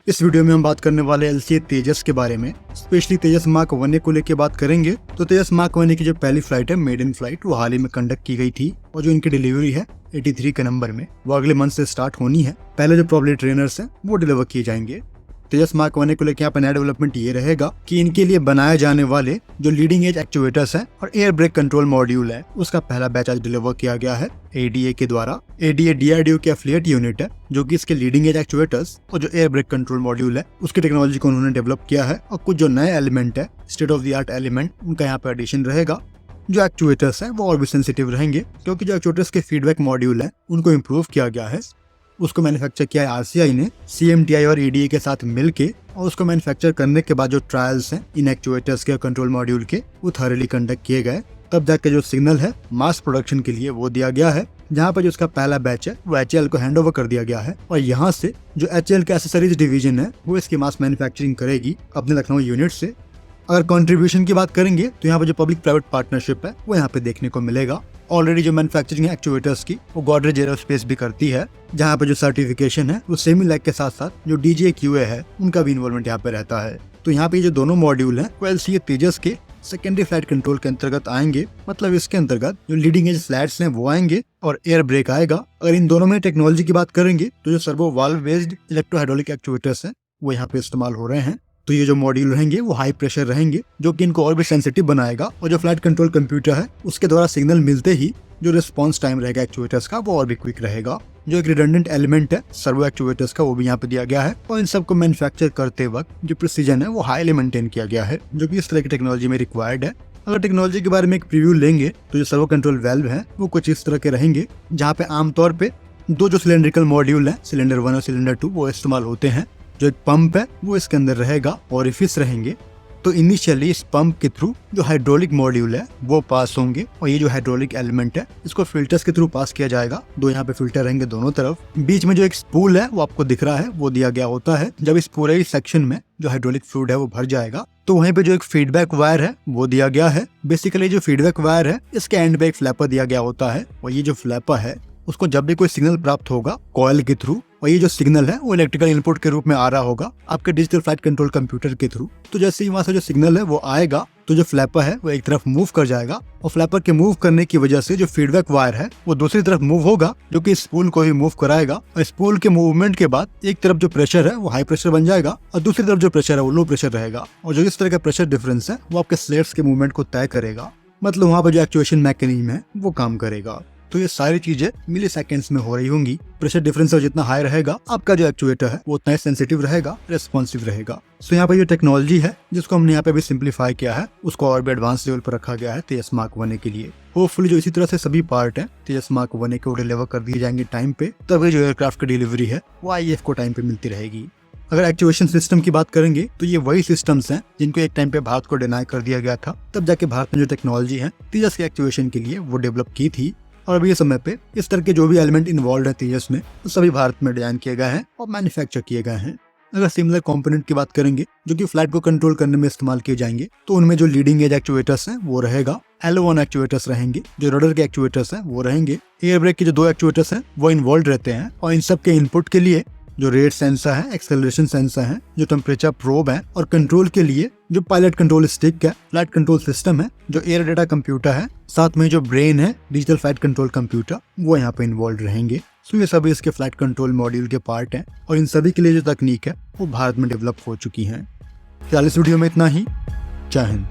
इस वीडियो में हम बात करने वाले एलसीए तेजस के बारे में, स्पेशली तेजस मार्क 1 को लेकर बात करेंगे। तो तेजस मार्क 1 की जो पहली फ्लाइट है, मेड इन फ्लाइट, वो हाल ही में कंडक्ट की गई थी और जो इनकी डिलीवरी है 83 के नंबर में, वो अगले मंथ से स्टार्ट होनी है। पहले जो प्रॉब्ली ट्रेनर्स हैं वो डिलीवर किए जाएंगे। तेजस मार्क 1 को लेकर यहाँ पर नया डेवलपमेंट ये रहेगा कि इनके लिए बनाए जाने वाले जो लीडिंग एज एक्चुएटर्स हैं और एयर ब्रेक कंट्रोल मॉड्यूल है, उसका पहला बैच आज डिलीवर किया गया है एडीए के द्वारा। एडीए डीआरडीओ की एफिलिएट यूनिट है जो कि इसके लीडिंग एज एक्चुएटर्स और जो एयर ब्रेक कंट्रोल मॉड्यूल है उसकी टेक्नोलॉजी को उन्होंने डेवलप किया है और कुछ जो नए एलिमेंट है, state of the art element, उनका यहाँ पे एडिशन रहेगा। जो एक्चुएटर्स हैं वो और भी सेंसिटिव रहेंगे क्योंकि जो एक्चुएटर्स के फीडबैक मॉड्यूल है उनको इम्प्रूव किया गया है। उसको मैन्युफैक्चर किया है आरसीआई ने सीएमटीआई और ईडीए के साथ मिलके, और उसको मैन्युफैक्चर करने के बाद जो ट्रायल्स हैं इन एक्चुएटर्स के कंट्रोल मॉड्यूल के, वो थॉरली कंडक्ट किए गए। तब जाके जो सिग्नल है मास प्रोडक्शन के लिए वो दिया गया है, जहाँ पर जो उसका पहला बैच है वो एचएएल को हैंड ओवर कर दिया गया है और यहाँ से जो एचएएल का एसेसरीज डिवीजन है वो इसकी मास मैन्युफैक्चरिंग करेगी अपने लखनऊ यूनिट से। अगर कंट्रीब्यूशन की बात करेंगे तो यहाँ पर जो पब्लिक प्राइवेट पार्टनरशिप है वो यहाँ पे देखने को मिलेगा। ऑलरेडी जो मैन्युफैक्चरिंग है एक्चुएटर्स की वो गोदरेज एरोस्पेस भी करती है, जहाँ पे जो सर्टिफिकेशन है वो सेमी लैग के साथ साथ जो डीजीए क्यूए है उनका भी इन्वॉल्वमेंट यहाँ पे रहता है। तो यहाँ पे जो दोनों मॉड्यूल हैं वो एलसीए तेजस के सेकेंडरी फ्लाइट कंट्रोल के अंतर्गत आएंगे। मतलब इसके अंतर्गत जो लीडिंग एज फ्लैट्स हैं वो आएंगे और एयर ब्रेक आएगा। अगर इन दोनों में टेक्नोलॉजी की बात करेंगे तो जो servo valve based electro hydraulic actuators हैं वो यहाँ पे इस्तेमाल हो रहे हैं। तो ये जो मॉड्यूल रहेंगे वो हाई प्रेशर रहेंगे जो कि इनको और भी सेंसिटिव बनाएगा और जो फ्लाइट कंट्रोल कंप्यूटर है उसके द्वारा सिग्नल मिलते ही जो रिस्पॉन्स टाइम रहेगा एक्चुएटर्स का वो और भी क्विक रहेगा। जो एक रिडंडेंट एलिमेंट है सर्वो एक्चुएटर्स का वो भी यहाँ पे दिया गया है और इन सबको मैन्युफैक्चर करते वक्त जो प्रिसीजन है वो हाईली मेंटेन किया गया है, जो कि इस तरह की टेक्नोलॉजी में रिक्वायर्ड है। अगर टेक्नोलॉजी के बारे में एक प्रीव्यू लेंगे तो जो सर्वो कंट्रोल वेल्व है वो कुछ इस तरह के रहेंगे, जहाँ पे आमतौर पे दो जो सिलेंड्रिकल मॉड्यूल है, सिलेंडर 1 और सिलेंडर 2, वो इस्तेमाल होते हैं। जो एक पंप है वो इसके अंदर रहेगा, ओरिफिस रहेंगे। तो इनिशियली इस पंप के थ्रू जो हाइड्रोलिक मॉड्यूल है वो पास होंगे और ये जो हाइड्रोलिक एलिमेंट है इसको फिल्टर्स के थ्रू पास किया जाएगा। दो यहाँ पे फिल्टर रहेंगे दोनों तरफ। बीच में जो एक स्पूल है वो आपको दिख रहा है वो दिया गया होता है जब इस पूरे ही सेक्शन में जो हाइड्रोलिक फ्लूइड है वो भर जाएगा। तो वहीं पे जो एक फीडबैक वायर है वो दिया गया है। बेसिकली जो फीडबैक वायर है इसके एंड पे एक फ्लैपर दिया गया होता है और ये जो फ्लैपर है उसको जब भी कोई सिग्नल प्राप्त होगा कॉइल के थ्रू, और ये जो सिग्नल है वो इलेक्ट्रिकल इनपुट के रूप में आ रहा होगा आपके डिजिटल फ्लाइट कंट्रोल कंप्यूटर के थ्रू। तो जैसे ही वहां से जो सिग्नल है वो आएगा तो जो फ्लैपर है वो एक तरफ मूव कर जाएगा और फ्लैपर के मूव करने की वजह से जो फीडबैक वायर है वो दूसरी तरफ मूव होगा, जो कि स्पूल को ही मूव कराएगा। और स्पूल के मूवमेंट के बाद एक तरफ जो प्रेशर है वो हाई प्रेशर बन जाएगा और दूसरी तरफ जो प्रेशर है वो लो प्रेशर रहेगा, और जो इस तरह का प्रेशर डिफरेंस है वो आपके स्लेट्स के मूवमेंट को तय करेगा। मतलब वहाँ पर जो एक्चुएशन मैकेनिज्म है वो काम करेगा। तो ये सारी चीजें मिली सेकेंड्स में हो रही होंगी। प्रेशर डिफरेंस जितना हाई रहेगा आपका जो एक्चुएटर है वो उतना सेंसिटिव रहेगा, रेस्पॉन्सिव रहेगा। सो यहाँ पे जो टेक्नोलॉजी है जिसको हमने यहाँ पे भी सिंप्लीफाई किया है उसको और भी एडवांस लेवल पर रखा गया है तेजस मार्क 1 के लिए। होपफुली जो इसी तरह से सभी पार्ट है तेजस मार्क 1 को डिलीवर कर दिए जाएंगे टाइम पे, तभी जो एयरक्राफ्ट की डिलीवरी है वो आईएएफ को टाइम पे मिलती रहेगी। अगर एक्चुएशन सिस्टम की बात करेंगे तो ये वही सिस्टम्स हैं जिनको एक टाइम पे भारत को डिनाई कर दिया गया था, तब जाके भारत ने जो टेक्नोलॉजी है तेजस के एक्चुएशन के लिए वो डेवलप की थी। और अभी ये समय पे इस तरह के जो भी एलिमेंट इन्वॉल्व है तेजस में वो सभी भारत में डिजाइन किए गए हैं और मैन्युफैक्चर किए गए हैं। अगर सिमिलर कंपोनेंट की बात करेंगे जो कि फ्लाइट को कंट्रोल करने में इस्तेमाल किए जाएंगे तो उनमें जो लीडिंग एज एक्चुएटर्स हैं वो रहेगा, L1 एक्चुएटर्स रहेंगे, जो रडर के एक्चुएटर्स हैं वो रहेंगे, एयर ब्रेक के जो 2 एक्चुएटर्स हैं वो इन्वॉल्व रहते हैं और इन सब के इनपुट के लिए जो रेट सेंसर है, एक्सेलरेशन सेंसर है, जो टेम्परेचर प्रोब है, और कंट्रोल के लिए जो पायलट कंट्रोल स्टिक है, फ्लाइट कंट्रोल सिस्टम है, जो एयर डेटा कंप्यूटर है, साथ में जो ब्रेन है डिजिटल फ्लाइट कंट्रोल कंप्यूटर, वो यहाँ पे इन्वॉल्व रहेंगे। सो ये सभी इसके फ्लाइट कंट्रोल मॉड्यूल के पार्ट हैं और इन सभी के लिए जो तकनीक है वो भारत में डेवलप हो चुकी है। फिलहाल इस वीडियो में इतना ही। जय हिंद।